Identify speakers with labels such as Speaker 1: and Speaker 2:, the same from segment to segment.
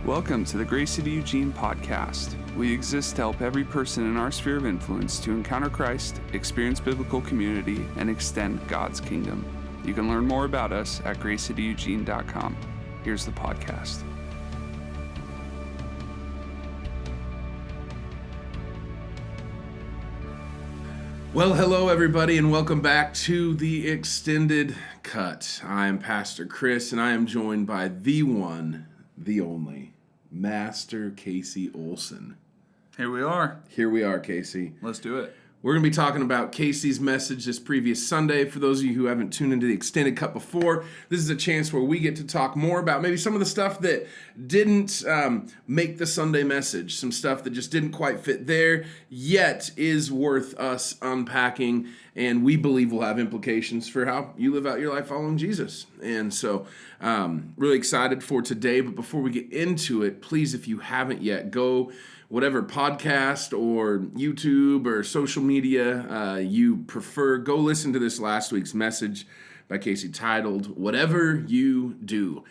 Speaker 1: Welcome to the Grace City Eugene podcast. We exist to help every person in our sphere of influence to encounter Christ, experience biblical community, and extend God's kingdom. You can learn more about us at gracecityeugene.com. Here's the podcast.
Speaker 2: Well, hello everybody, and welcome back to the Extended Cut. I'm Pastor Chris, and I am joined by the one, the only, Master Casey Olsen.
Speaker 1: Here we are.
Speaker 2: Here we are, Casey.
Speaker 1: Let's do it.
Speaker 2: We're going to be talking about Casey's message this previous Sunday. For those of you who haven't tuned into the Extended Cut before, this is a chance where we get to talk more about maybe some of the stuff that didn't make the Sunday message, some stuff that just didn't quite fit there, yet is worth us unpacking, and we believe will have implications for how you live out your life following Jesus. And so, really excited for today, but before we get into it, please, if you haven't yet, go whatever podcast or YouTube or social media you prefer, go listen to this last week's message by Casey titled, Whatever You Do.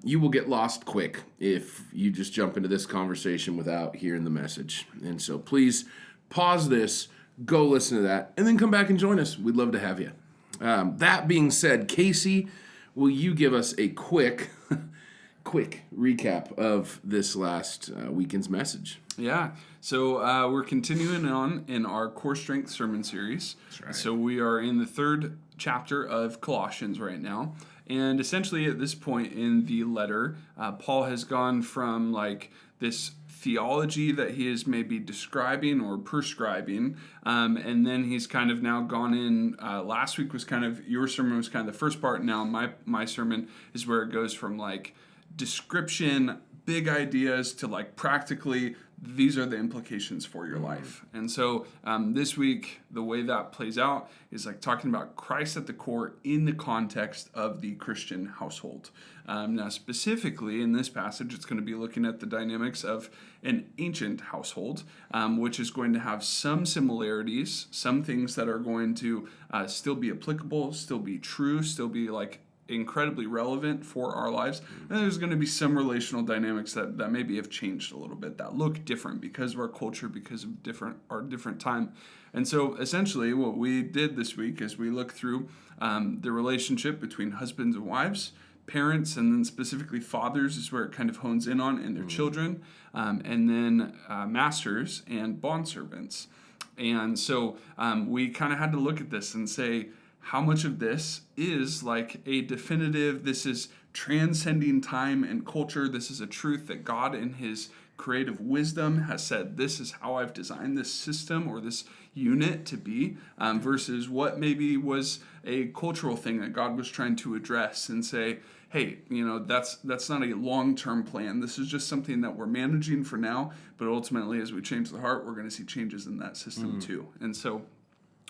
Speaker 2: You will get lost quick if you just jump into this conversation without hearing the message. And so please pause this, go listen to that, and then come back and join us. We'd love to have you. That being said, Casey, will you give us a quick recap of this last weekend's message?
Speaker 1: Yeah, so we're continuing on in our Core Strength sermon series.
Speaker 2: That's right.
Speaker 1: So we are in the third chapter of Colossians right now. And essentially at this point in the letter, Paul has gone from like this theology that he is maybe describing or prescribing, and then he's kind of now gone in, last week was kind of, your sermon was kind of the first part, now my sermon is where it goes from like description, big ideas to like practically these are the implications for your life. And so this week, the way that plays out is like talking about Christ at the core in the context of the Christian household. Now, specifically in this passage, it's going to be looking at the dynamics of an ancient household, which is going to have some similarities, some things that are going to still be applicable, still be true, still be like incredibly relevant for our lives. And there's going to be some relational dynamics that maybe have changed a little bit, that look different because of our culture, because of our different time. And so essentially what we did this week is we looked through the relationship between husbands and wives, parents, and then specifically fathers is where it kind of hones in on, and their children, and then masters and bondservants. And so we kind of had to look at this and say, how much of this is like a definitive, this is transcending time and culture, this is a truth that God in his creative wisdom has said, this is how I've designed this system or this unit to be, versus what maybe was a cultural thing that God was trying to address and say, hey, that's not a long-term plan. This is just something that we're managing for now, but ultimately as we change the heart, we're going to see changes in that system too. And so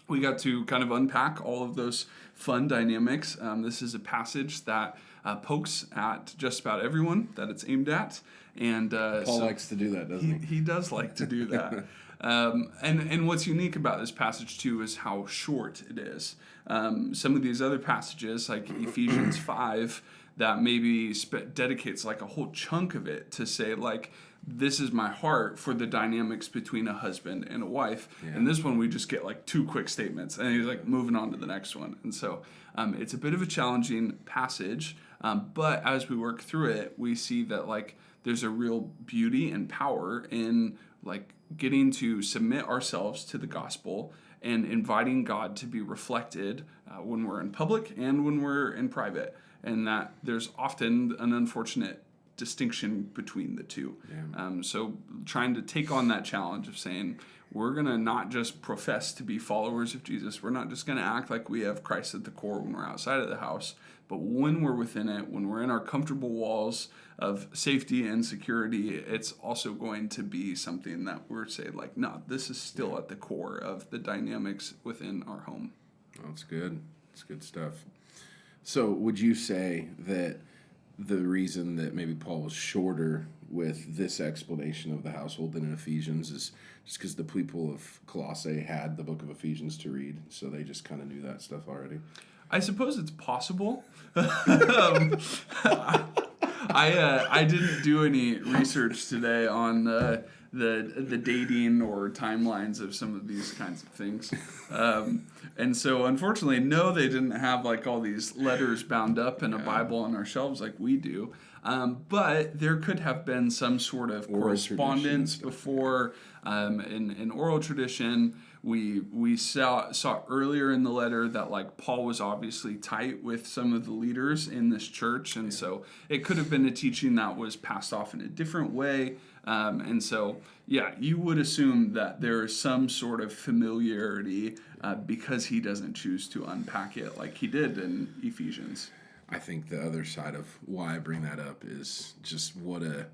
Speaker 1: we got to kind of unpack all of those fun dynamics. This is a passage that pokes at just about everyone that it's aimed at. And
Speaker 2: Paul likes to do that, doesn't he?
Speaker 1: He does like to do that. And what's unique about this passage, too, is how short it is. Some of these other passages, like Ephesians 5, that maybe dedicates like a whole chunk of it to say, like, this is my heart for the dynamics between a husband and a wife. Yeah. And this one, we just get like two quick statements, and he's like moving on to the next one. And so it's a bit of a challenging passage, but as we work through it, we see that like there's a real beauty and power in like getting to submit ourselves to the gospel and inviting God to be reflected when we're in public and when we're in private. And that there's often an unfortunate distinction between the two. Yeah. So trying to take on that challenge of saying, we're going to not just profess to be followers of Jesus. We're not just going to act like we have Christ at the core when we're outside of the house, but when we're within it, when we're in our comfortable walls of safety and security, it's also going to be something that we're saying like, no, this is still at the core of the dynamics within our home.
Speaker 2: That's good. That's good stuff. So would you say that the reason that maybe Paul was shorter with this explanation of the household than in Ephesians is just because the people of Colossae had the book of Ephesians to read, so they just kind of knew that stuff already?
Speaker 1: I suppose it's possible. I didn't do any research today on the dating or timelines of some of these kinds of things. And so, unfortunately, no, they didn't have like all these letters bound up in a Bible on our shelves like we do. But there could have been some sort of correspondence before in oral tradition. We saw earlier in the letter that like Paul was obviously tight with some of the leaders in this church, and so it could have been a teaching that was passed off in a different way. And so, yeah, you would assume that there is some sort of familiarity because he doesn't choose to unpack it like he did in Ephesians.
Speaker 2: I think the other side of why I bring that up is just what a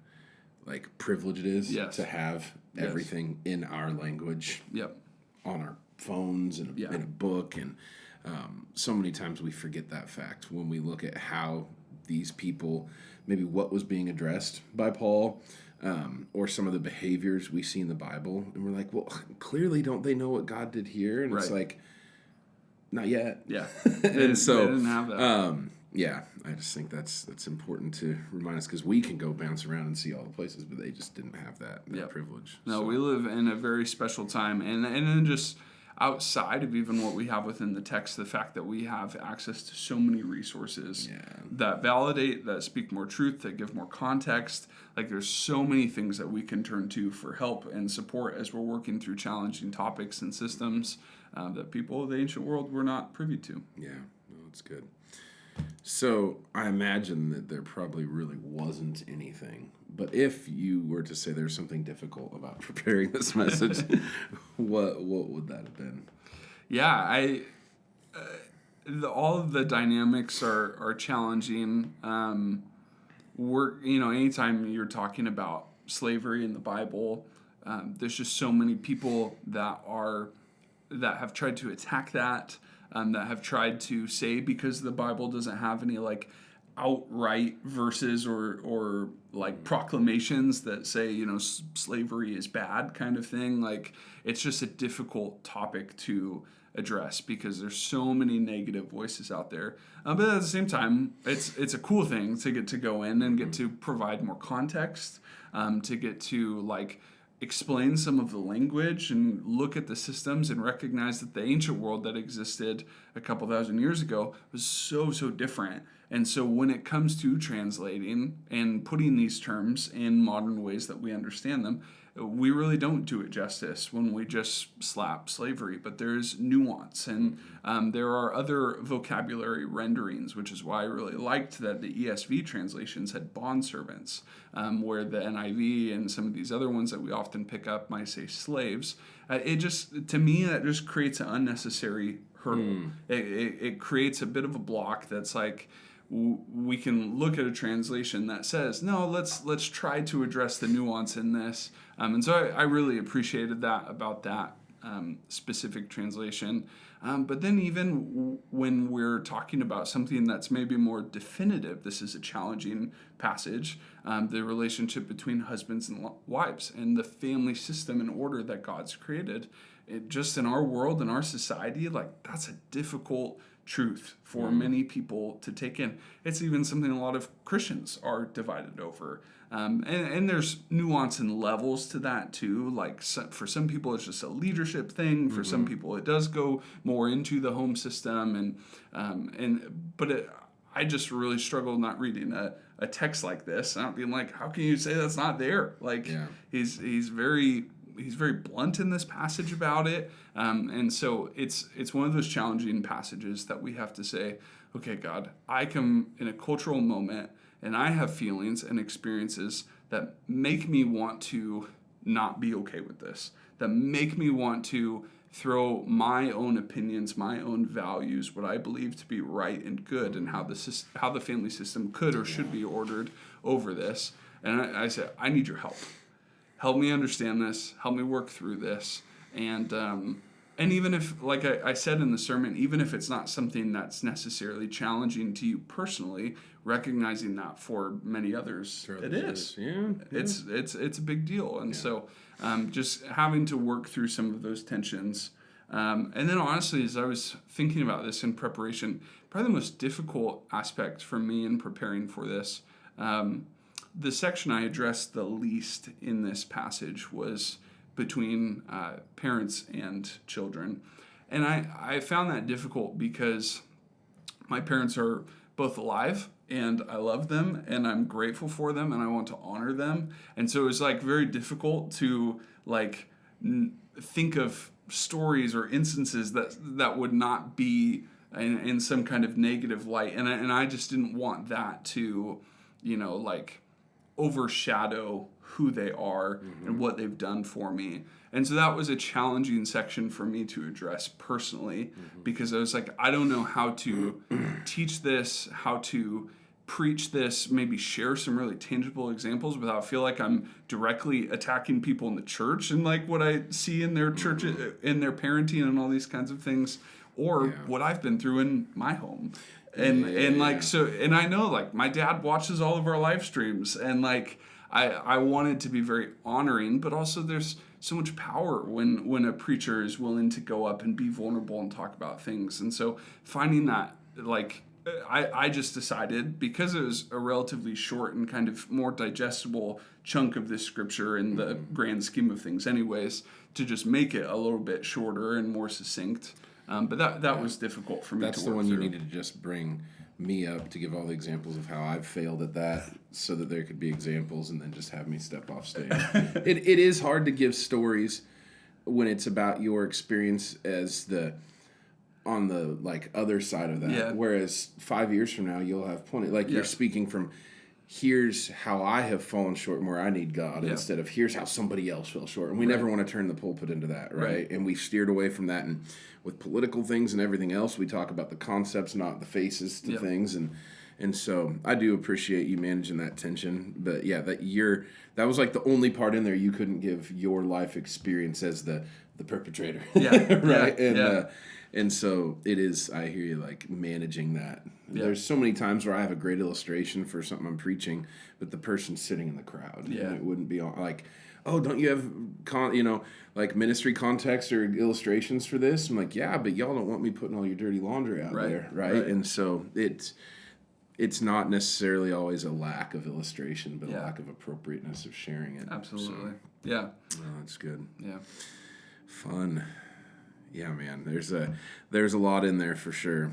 Speaker 2: privilege it is to have everything in our language on our phones and in a book. And so many times we forget that fact when we look at how these people, maybe what was being addressed by Paul, or some of the behaviors we see in the Bible. And we're like, well, clearly don't they know what God did here? And it's like, not yet.
Speaker 1: Yeah.
Speaker 2: And so,
Speaker 1: they didn't have that.
Speaker 2: I just think that's important to remind us, because we can go bounce around and see all the places, but they just didn't have that privilege.
Speaker 1: No, we live in a very special time, and then just outside of even what we have within the text, the fact that we have access to so many resources that validate, that speak more truth, that give more context. Like there's so many things that we can turn to for help and support as we're working through challenging topics and systems that people of the ancient world were not privy to.
Speaker 2: Yeah, no, that's good. So I imagine that there probably really wasn't anything. But if you were to say there's something difficult about preparing this message, what would that have been?
Speaker 1: Yeah, all of the dynamics are challenging. Anytime you're talking about slavery in the Bible, there's just so many people that have tried to attack that. That have tried to say, because the Bible doesn't have any like outright verses or like proclamations that say, slavery is bad kind of thing. Like it's just a difficult topic to address because there's so many negative voices out there. But at the same time, it's a cool thing to get to go in and get to provide more context, to get to like explain some of the language and look at the systems and recognize that the ancient world that existed a couple thousand years ago was so different. And so when it comes to translating and putting these terms in modern ways that we understand them, we really don't do it justice when we just slap slavery, but there's nuance and there are other vocabulary renderings, which is why I really liked that the ESV translations had bondservants, where the NIV and some of these other ones that we often pick up might say slaves. It just, to me, that just creates an unnecessary hurdle. It creates a bit of a block that's like, we can look at a translation that says, no, let's try to address the nuance in this. And so I really appreciated that about that specific translation. But then even when we're talking about something that's maybe more definitive, this is a challenging passage, the relationship between husbands and wives and the family system and order that God's created. Just in our world, in our society, like that's a difficult truth for many people to take in. It's even something a lot of Christians are divided over. And there's nuance and levels to that too. Like for some people, it's just a leadership thing. For some people, it does go more into the home system. I just really struggle not reading a text like this and not being like, how can you say that's not there? Like he's very blunt in this passage about it. And so it's one of those challenging passages that we have to say, okay, God, I come in a cultural moment and I have feelings and experiences that make me want to not be okay with this, that make me want to throw my own opinions, my own values, what I believe to be right and good, and how the family system could or should be ordered over this. And I said, I need your help. Help me understand this. Help me work through this. And even if, like I said in the sermon, even if it's not something that's necessarily challenging to you personally, recognizing that for many others, it is. Yeah. It's a big deal. And so just having to work through some of those tensions. And then honestly, as I was thinking about this in preparation, probably the most difficult aspect for me in preparing for this The section I addressed the least in this passage was between parents and children. And I found that difficult because my parents are both alive and I love them and I'm grateful for them and I want to honor them. And so it was like very difficult to like think of stories or instances that would not be in some kind of negative light. And I just didn't want that to, like overshadow who they are and what they've done for me. And so that was a challenging section for me to address personally because I was like, I don't know how to teach this, how to preach this, maybe share some really tangible examples without feel like I'm directly attacking people in the church and like what I see in their church, in their parenting and all these kinds of things, or what I've been through in my home. So I know like my dad watches all of our live streams and like I wanted to be very honoring, but also there's so much power when a preacher is willing to go up and be vulnerable and talk about things. And so finding that, like, I just decided, because it was a relatively short and kind of more digestible chunk of this scripture in the grand scheme of things anyways, to just make it a little bit shorter and more succinct. But that was difficult for me to work through.
Speaker 2: That's the one you needed to just bring me up to give all the examples of how I've failed at that so that there could be examples and then just have me step off stage. It is hard to give stories when it's about your experience as on the like other side of that. Yeah. Whereas 5 years from now you'll have plenty. Like you're speaking from here's how I have fallen short and where I need God instead of here's how somebody else fell short. And we never want to turn the pulpit into that, right? And we steered away from that. And with political things and everything else, we talk about the concepts, not the faces to things. And so I do appreciate you managing that tension. But yeah, that was like the only part in there you couldn't give your life experience as the perpetrator. Yeah. Right? And so it is, I hear you, like, managing that. Yeah. There's so many times where I have a great illustration for something I'm preaching, but the person's sitting in the crowd. Yeah. And it wouldn't be like, oh, don't you have, like ministry context or illustrations for this? I'm like, yeah, but y'all don't want me putting all your dirty laundry out there, right? And so it's not necessarily always a lack of illustration, but a lack of appropriateness of sharing it.
Speaker 1: Absolutely. So,
Speaker 2: that's good.
Speaker 1: Yeah.
Speaker 2: Fun. Yeah, man, there's a lot in there for sure.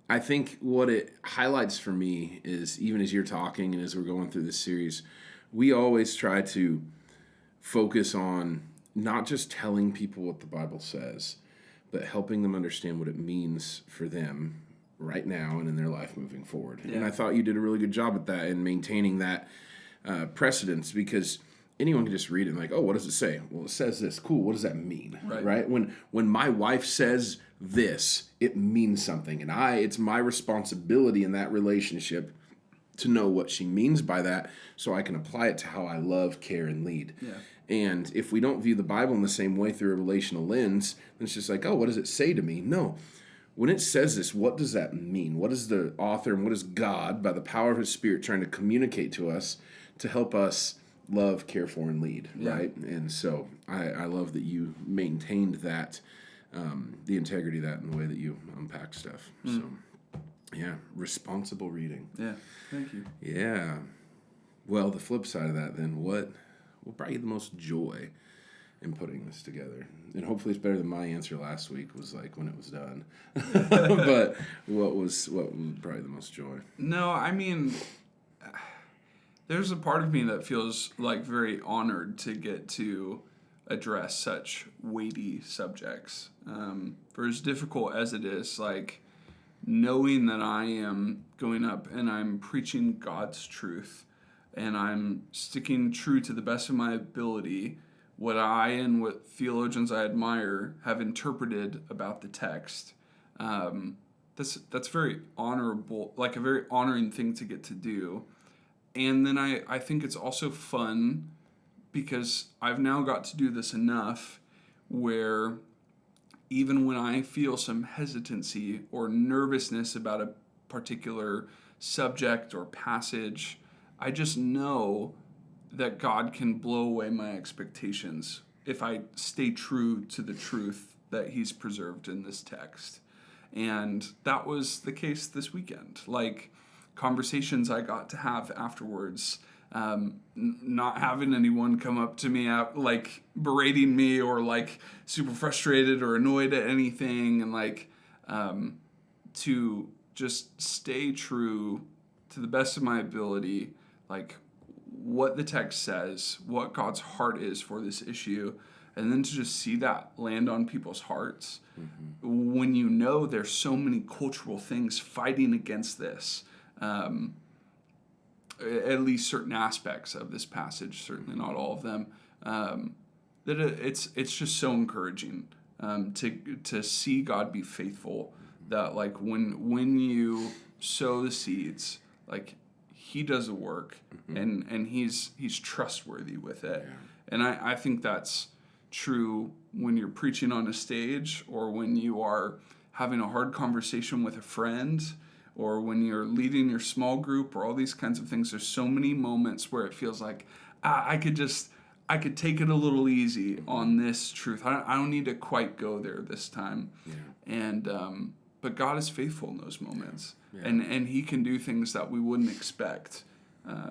Speaker 2: I think what it highlights for me is, even as you're talking and as we're going through this series, we always try to focus on not just telling people what the Bible says, but helping them understand what it means for them right now and in their life moving forward. Yeah. And I thought you did a really good job at that and maintaining that precedence, because anyone can just read it and like, oh, what does it say? Well, it says this. Cool. What does that mean? Right? When my wife says this, it means something. And it's my responsibility in that relationship to know what she means by that so I can apply it to how I love, care, and lead. Yeah. And if we don't view the Bible in the same way through a relational lens, then it's just like, oh, what does it say to me? No. When it says this, what does that mean? What is the author and what is God, by the power of his Spirit, trying to communicate to us to help us love, care for, and lead, right? And so I love that you maintained that, the integrity of that in the way that you unpack stuff. So, yeah, responsible reading.
Speaker 1: Yeah, thank you.
Speaker 2: Yeah. Well, the flip side of that then, what brought you the most joy in putting this together? And hopefully it's better than my answer last week was like when it was done. But what brought you the most joy?
Speaker 1: No, I mean, there's a part of me that feels like very honored to get to address such weighty subjects. For as difficult as it is, like knowing that I am going up and I'm preaching God's truth and I'm sticking true to the best of my ability what I and what theologians I admire have interpreted about the text. That's very honorable, like a very honoring thing to get to do. And then I think it's also fun because I've now got to do this enough where even when I feel some hesitancy or nervousness about a particular subject or passage, I just know that God can blow away my expectations if I stay true to the truth that he's preserved in this text. And that was the case this weekend. Like, conversations I got to have afterwards. Not having anyone come up to me like berating me or like super frustrated or annoyed at anything, and like to just stay true to the best of my ability, like what the text says, what God's heart is for this issue, and then to just see that land on people's hearts. When you know there's so many cultural things fighting against this, at least certain aspects of this passage, certainly not all of them, that it's just so encouraging to see God be faithful. That like when you sow the seeds, like He does the work, and he's trustworthy with it. Yeah. And I think that's true when you're preaching on a stage, or when you are having a hard conversation with a friend, or when you're leading your small group, or all these kinds of things. There's so many moments where it feels like I could take it a little easy on this truth. I don't need to quite go there this time. Yeah. And but God is faithful in those moments. Yeah. And He can do things that we wouldn't expect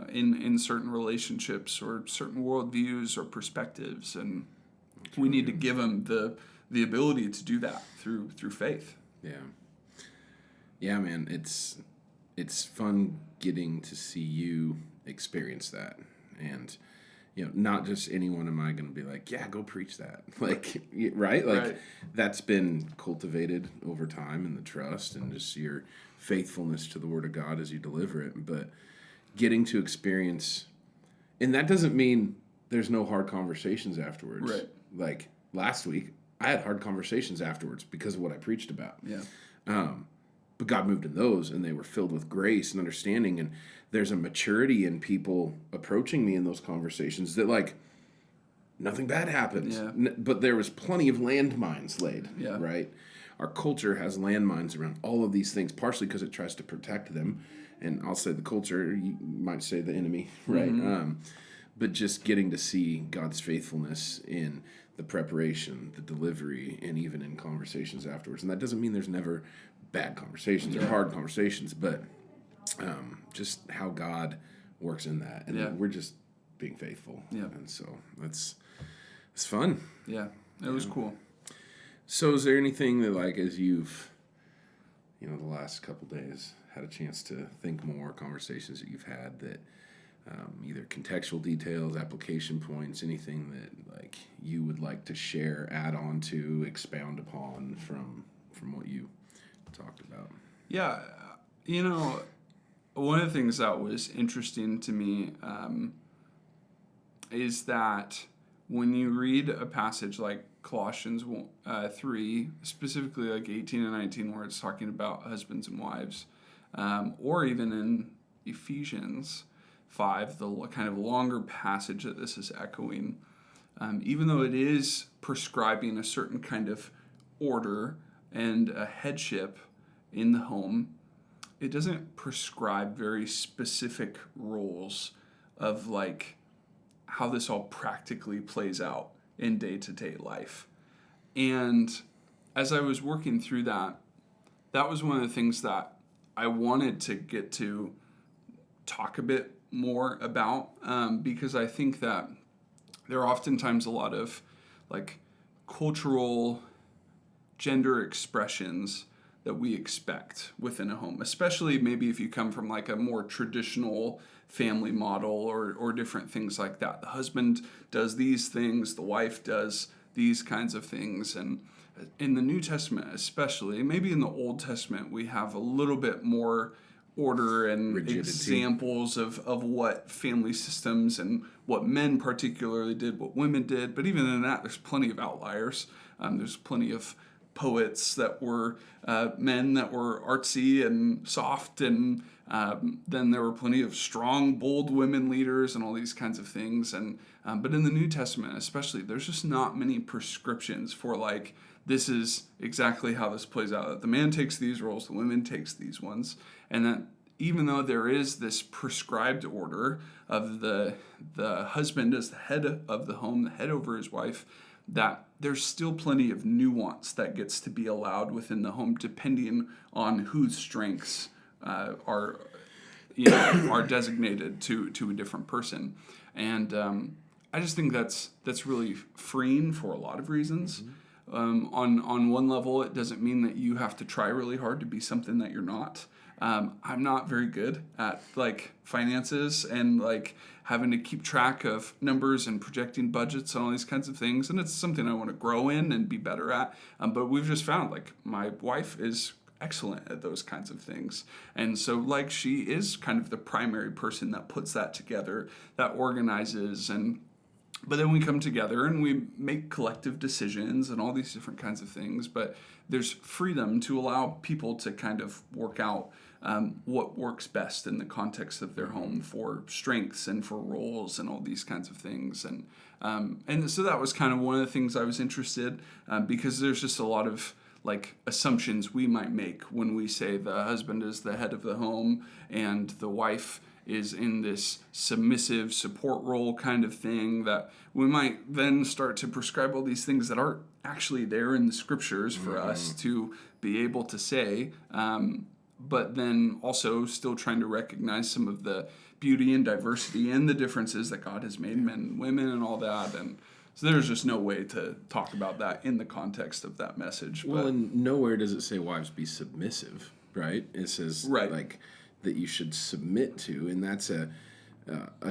Speaker 1: in certain relationships or certain worldviews or perspectives, and we need to give Him the ability to do that through faith.
Speaker 2: Yeah, man, it's fun getting to see you experience that, and not just anyone am I going to be like, yeah, go preach that, like, right? Like, right. That's been cultivated over time, and the trust and just your faithfulness to the Word of God as you deliver it. But getting to experience, and that doesn't mean there's no hard conversations afterwards.
Speaker 1: Right.
Speaker 2: Like last week, I had hard conversations afterwards because of what I preached about.
Speaker 1: Yeah.
Speaker 2: But God moved in those, and they were filled with grace and understanding, and there's a maturity in people approaching me in those conversations that, like, nothing bad happens.
Speaker 1: Yeah.
Speaker 2: But there was plenty of landmines laid,
Speaker 1: yeah.
Speaker 2: Right? Our culture has landmines around all of these things, partially because it tries to protect them, and I'll say the culture, you might say the enemy, right? Mm-hmm. But just getting to see God's faithfulness in the preparation, the delivery, and even in conversations afterwards. And that doesn't mean there's never bad conversations or hard conversations, but just how God works in that. And we're just being faithful.
Speaker 1: Yeah.
Speaker 2: And so it's fun.
Speaker 1: Yeah, it was cool.
Speaker 2: So is there anything that, like, as you've, the last couple days had a chance to think more, conversations that you've had that either contextual details, application points, anything that, like, you would like to share, add on to, expound upon from what you talked about?
Speaker 1: Yeah, one of the things that was interesting to me is that when you read a passage like Colossians 3, specifically like 18 and 19, where it's talking about husbands and wives, or even in Ephesians 5, the kind of longer passage that this is echoing, even though it is prescribing a certain kind of order and a headship in the home, it doesn't prescribe very specific roles of, like, how this all practically plays out in day-to-day life. And as I was working through that was one of the things that I wanted to get to talk a bit more about, because I think that there are oftentimes a lot of, like, cultural gender expressions that we expect within a home, especially maybe if you come from, like, a more traditional family model or different things like that. The husband does these things, the wife does these kinds of things. And in the New Testament especially, maybe in the Old Testament, we have a little bit more order and rigidity. Examples of what family systems and what men particularly did, what women did. But even in that, there's plenty of outliers. There's plenty of poets that were men that were artsy and soft, and then there were plenty of strong, bold women leaders and all these kinds of things. And but in the New Testament especially, there's just not many prescriptions for, like, this is exactly how this plays out. That the man takes these roles, the women takes these ones, and that even though there is this prescribed order of the husband as the head of the home, the head over his wife, that there's still plenty of nuance that gets to be allowed within the home, depending on whose strengths are are designated to a different person. And I just think that's really freeing for a lot of reasons. On one level, it doesn't mean that you have to try really hard to be something that you're not. I'm not very good at like finances and like having to keep track of numbers and projecting budgets and all these kinds of things. And it's something I want to grow in and be better at. But we've just found like my wife is excellent at those kinds of things. And so like she is kind of the primary person that puts that together, that organizes, but then we come together and we make collective decisions and all these different kinds of things. But there's freedom to allow people to kind of work out what works best in the context of their home for strengths and for roles and all these kinds of things. And so that was kind of one of the things I was interested because there's just a lot of like assumptions we might make when we say the husband is the head of the home and the wife is in this submissive support role kind of thing, that we might then start to prescribe all these things that aren't actually there in the scriptures for us to be able to say, but then also still trying to recognize some of the beauty and diversity and the differences that God has made men and women and all that. And so there's just no way to talk about that in the context of that message.
Speaker 2: Well, and nowhere does it say wives be submissive, right? It says like that you should submit to, and that's a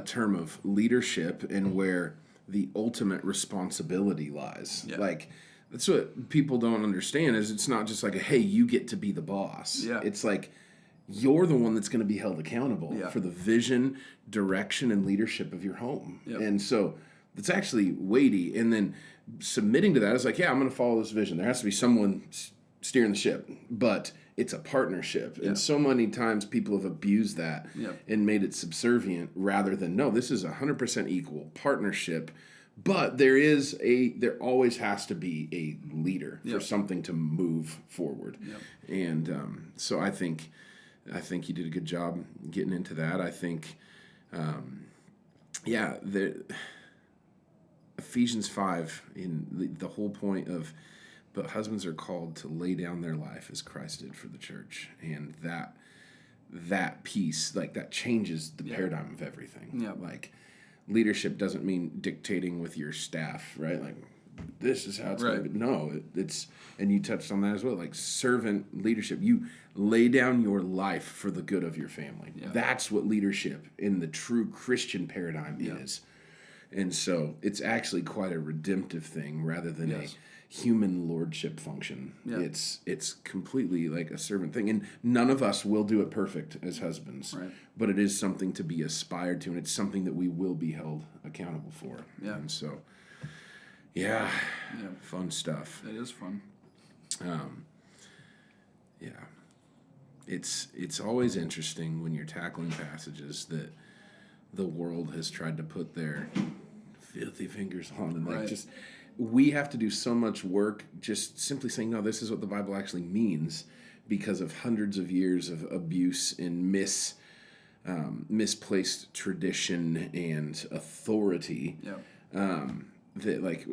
Speaker 2: term of leadership and where the ultimate responsibility lies. Yeah. Like that's what people don't understand is it's not just like hey, you get to be the boss. Yeah. It's like you're the one that's going to be held accountable for the vision, direction, and leadership of your home. Yep. And so it's actually weighty. And then submitting to that is like, yeah, I'm going to follow this vision. There has to be someone steering the ship, but it's a partnership. And so many times people have abused that and made it subservient rather than, no, this is 100% equal partnership. But there always has to be a leader for something to move forward. Yep. And so I think you did a good job getting into that. I think, Ephesians 5, in the whole point of, but husbands are called to lay down their life as Christ did for the church. And that piece, like that changes the paradigm of everything. Yep. Like leadership doesn't mean dictating with your staff, right? Like this is how it's going to be. No, it's, and you touched on that as well, like servant leadership. You lay down your life for the good of your family. Yeah. That's what leadership in the true Christian paradigm is. And so it's actually quite a redemptive thing rather than a human lordship function. Yep. It's completely like a servant thing. And none of us will do it perfect as husbands. Right. But it is something to be aspired to, and it's something that we will be held accountable for. Yeah. And so fun stuff.
Speaker 1: It is fun.
Speaker 2: It's always interesting when you're tackling passages that the world has tried to put their filthy fingers on, and like just we have to do so much work just simply saying, no, this is what the Bible actually means because of hundreds of years of abuse and misplaced tradition and authority. That like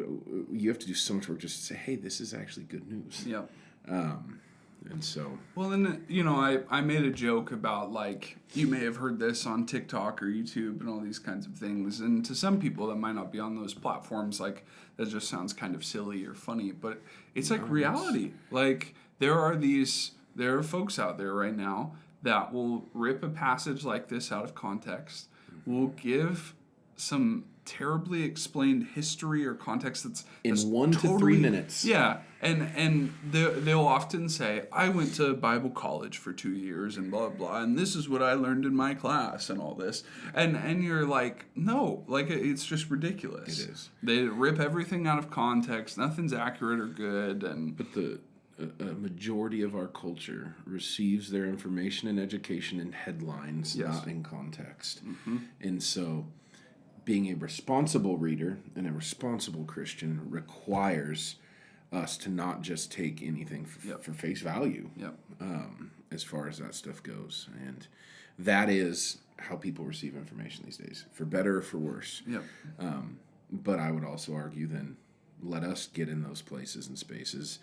Speaker 2: you have to do so much work just to say, hey, this is actually good news. And so...
Speaker 1: Well, and, I made a joke about, like, you may have heard this on TikTok or YouTube and all these kinds of things. And to some people that might not be on those platforms, like, that just sounds kind of silly or funny. But it's like reality. Like, there are folks out there right now that will rip a passage like this out of context, will give some terribly explained history or context that's
Speaker 2: in 1 to 3 minutes.
Speaker 1: Yeah, and they'll often say, I went to Bible college for 2 years and blah, blah, and this is what I learned in my class and all this. And you're like, no, like it's just ridiculous.
Speaker 2: It is.
Speaker 1: They rip everything out of context. Nothing's accurate or good.
Speaker 2: But a majority of our culture receives their information and education in headlines, not in context. Mm-hmm. And so being a responsible reader and a responsible Christian requires us to not just take anything for face value as far as that stuff goes. And that is how people receive information these days, for better or for worse. But I would also argue then let us get in those places and spaces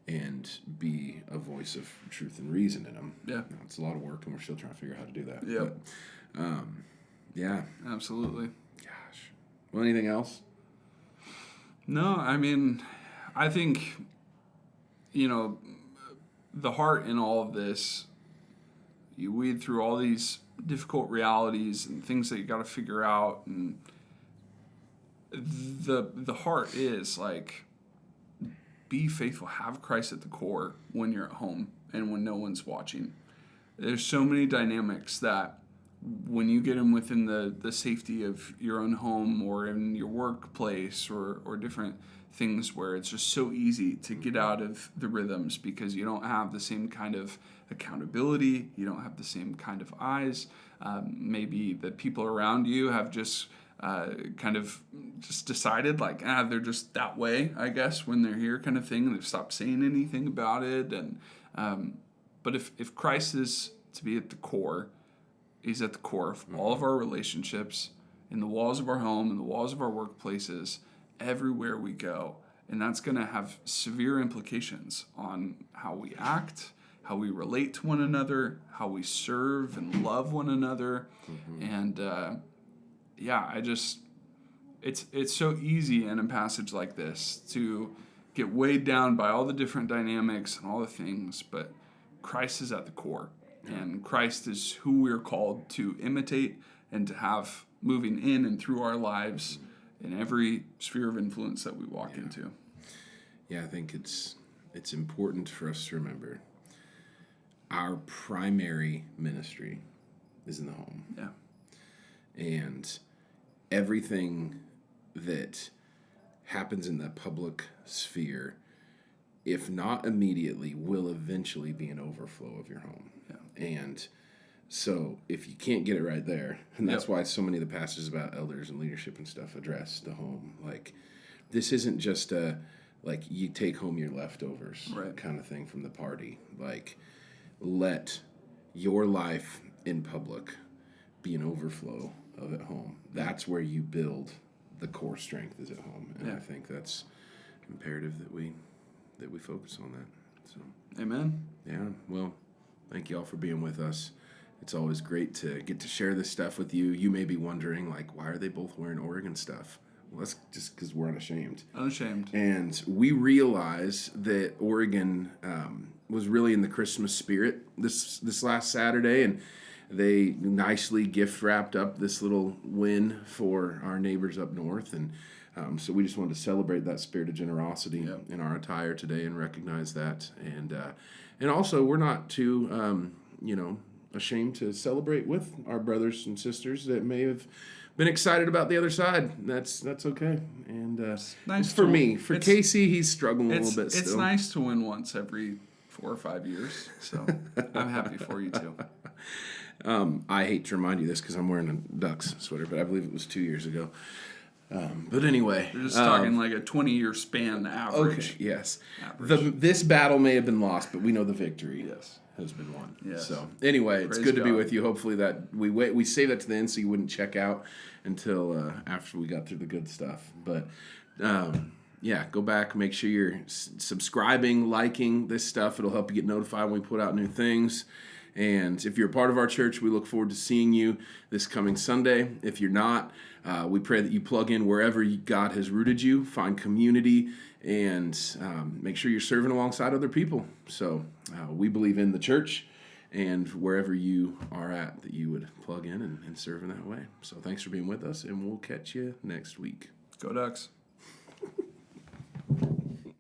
Speaker 2: and be a voice of truth and reason in them.
Speaker 1: Yeah.
Speaker 2: It's a lot of work, and we're still trying to figure out how to do that.
Speaker 1: Yeah.
Speaker 2: But, yeah.
Speaker 1: Absolutely.
Speaker 2: Gosh. Well, anything else?
Speaker 1: No, I mean, I think, the heart in all of this, you weed through all these difficult realities and things that you got to figure out, and the heart is like, be faithful, have Christ at the core when you're at home and when no one's watching. There's so many dynamics that when you get them within the safety of your own home or in your workplace or different things where it's just so easy to get out of the rhythms because you don't have the same kind of accountability, you don't have the same kind of eyes. Maybe the people around you have just kind of just decided like, they're just that way, I guess, when they're here kind of thing. They've stopped saying anything about it. And but if Christ is to be at the core, he's at the core of all of our relationships, in the walls of our home, in the walls of our workplaces, everywhere we go. And that's going to have severe implications on how we act, how we relate to one another, how we serve and love one another. And it's so easy in a passage like this to get weighed down by all the different dynamics and all the things, but Christ is at the core. And Christ is who we're called to imitate and to have moving in and through our lives in every sphere of influence that we walk into.
Speaker 2: Yeah, I think it's important for us to remember our primary ministry is in the home.
Speaker 1: Yeah.
Speaker 2: And everything that happens in the public sphere, if not immediately, will eventually be an overflow of your home. Yeah. And so if you can't get it right there, and that's why so many of the passages about elders and leadership and stuff address the home. Like, this isn't just like you take home your leftovers kind of thing from the party. Like, let your life in public be an overflow of at home. That's where you build the core strength is at home. And I think that's imperative that we focus on that. So
Speaker 1: Amen.
Speaker 2: Yeah. Well, thank you all for being with us. It's always great to get to share this stuff with you. You may be wondering, like, why are they both wearing Oregon stuff? Well, that's just because we're unashamed.
Speaker 1: Unashamed.
Speaker 2: And we realize that Oregon was really in the Christmas spirit this last Saturday, and they nicely gift wrapped up this little win for our neighbors up north. And so we just wanted to celebrate that spirit of generosity in our attire today and recognize that. And also, we're not too, ashamed to celebrate with our brothers and sisters that may have been excited about the other side. That's okay. And nice for me. For Casey, he's struggling a little bit still.
Speaker 1: It's nice to win once every 4 or 5 years. So I'm happy for you too.
Speaker 2: I hate to remind you this because I'm wearing a Ducks sweater, but I believe it was 2 years ago. But anyway.
Speaker 1: You're just talking like a 20-year span average.
Speaker 2: Okay, yes. This battle may have been lost, but we know the victory has been won.
Speaker 1: Yes.
Speaker 2: So anyway,
Speaker 1: Praise
Speaker 2: it's good
Speaker 1: God.
Speaker 2: to be with you. Hopefully that we save that to the end so you wouldn't check out until after we got through the good stuff. But go back, make sure you're subscribing, liking this stuff. It'll help you get notified when we put out new things. And if you're a part of our church, we look forward to seeing you this coming Sunday. If you're not, we pray that you plug in wherever God has rooted you, find community, and make sure you're serving alongside other people. So we believe in the church, and wherever you are at, that you would plug in and serve in that way. So thanks for being with us, and we'll catch you next week.
Speaker 1: Go Ducks.